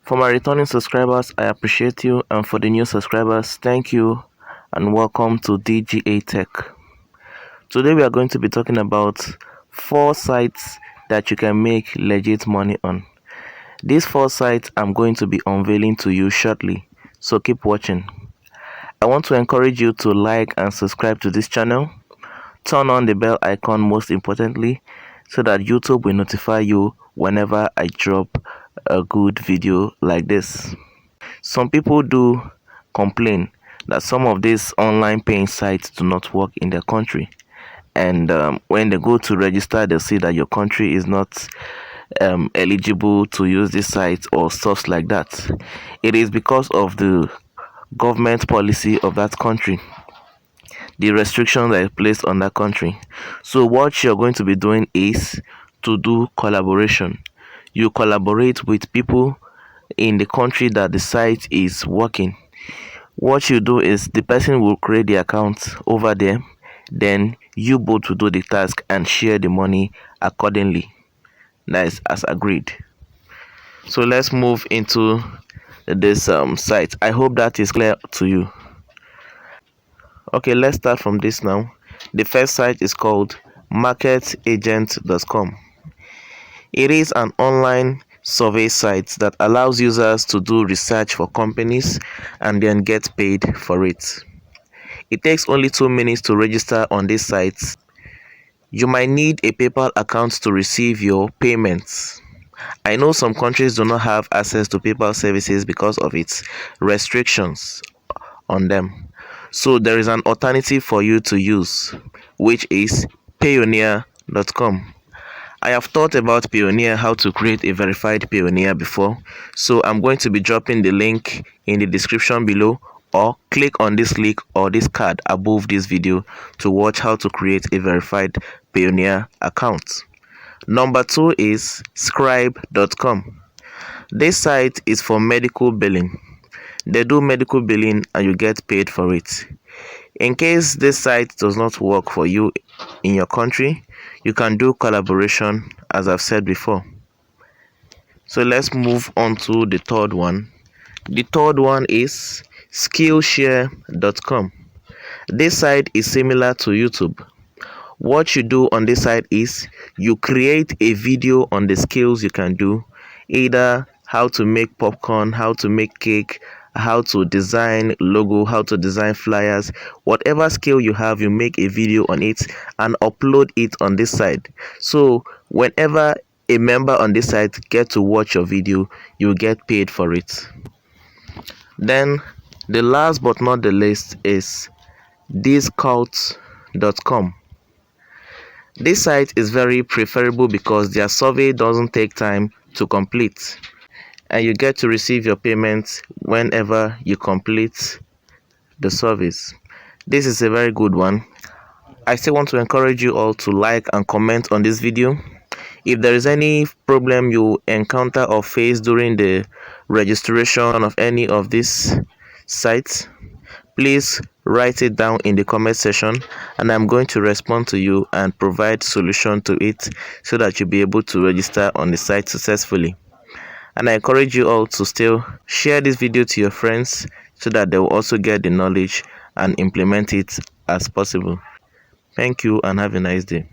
For my returning subscribers, I appreciate you, and for the new subscribers, thank you and welcome to DGA Tech. Today we are going to be talking about 4 sites that you can make legit money on. These 4 sites I'm going to be unveiling to you shortly, so keep watching. I want to encourage you to like and subscribe to this channel. Turn on the bell icon most importantly, so that YouTube will notify you whenever I drop a good video like this. Some people do complain that some of these online paying sites do not work in their country, and when they go to register, they'll see that your country is not eligible to use this site or stuff like that. It is because of the government policy of that country, the restrictions that are placed on that country. So what you're going to be doing is to do collaboration. You collaborate with people in the country that the site is working. What you do is the person will create the account over there, then you both will do the task and share the money accordingly. That is as agreed. So let's move into this site. I hope that is clear to you. Okay, let's start from this now. The first site is called Marketagent Com. It is an online survey site that allows users to do research for companies and then get paid for it. It takes only 2 minutes to register on this site. You might need a PayPal account to receive your payments. I know some countries do not have access to PayPal services because of its restrictions on them. So there is an alternative for you to use, which is Payoneer.com. I have thought about Payoneer, how to create a verified Payoneer before, so I'm going to be dropping the link in the description below, or click on this link or this card above this video to watch how to create a verified Payoneer account. Number 2 is Scribe.com. This site is for medical billing. They do medical billing and you get paid for it. In case this site does not work for you in your country, you can do collaboration, as I've said before. So let's move on to the third one. The third one is Skillshare.com. This site is similar to YouTube. What you do on this site is you create a video on the skills you can do, either how to make popcorn, how to make cake, how to design logo, how to design flyers. Whatever skill you have, you make a video on it and upload it on this site. So whenever a member on this site get to watch your video, you get paid for it. Then the last but not the least is Discount.com. This site is very preferable because their survey doesn't take time to complete, and you get to receive your payments whenever you complete the service. This is a very good one. I still want to encourage you all to like and comment on this video. If there is any problem you encounter or face during the registration of any of these sites, please write it down in the comment section and I'm going to respond to you and provide solution to it so that you'll be able to register on the site successfully. And I encourage you all to still share this video to your friends so that they will also get the knowledge and implement it as possible. Thank you and have a nice day.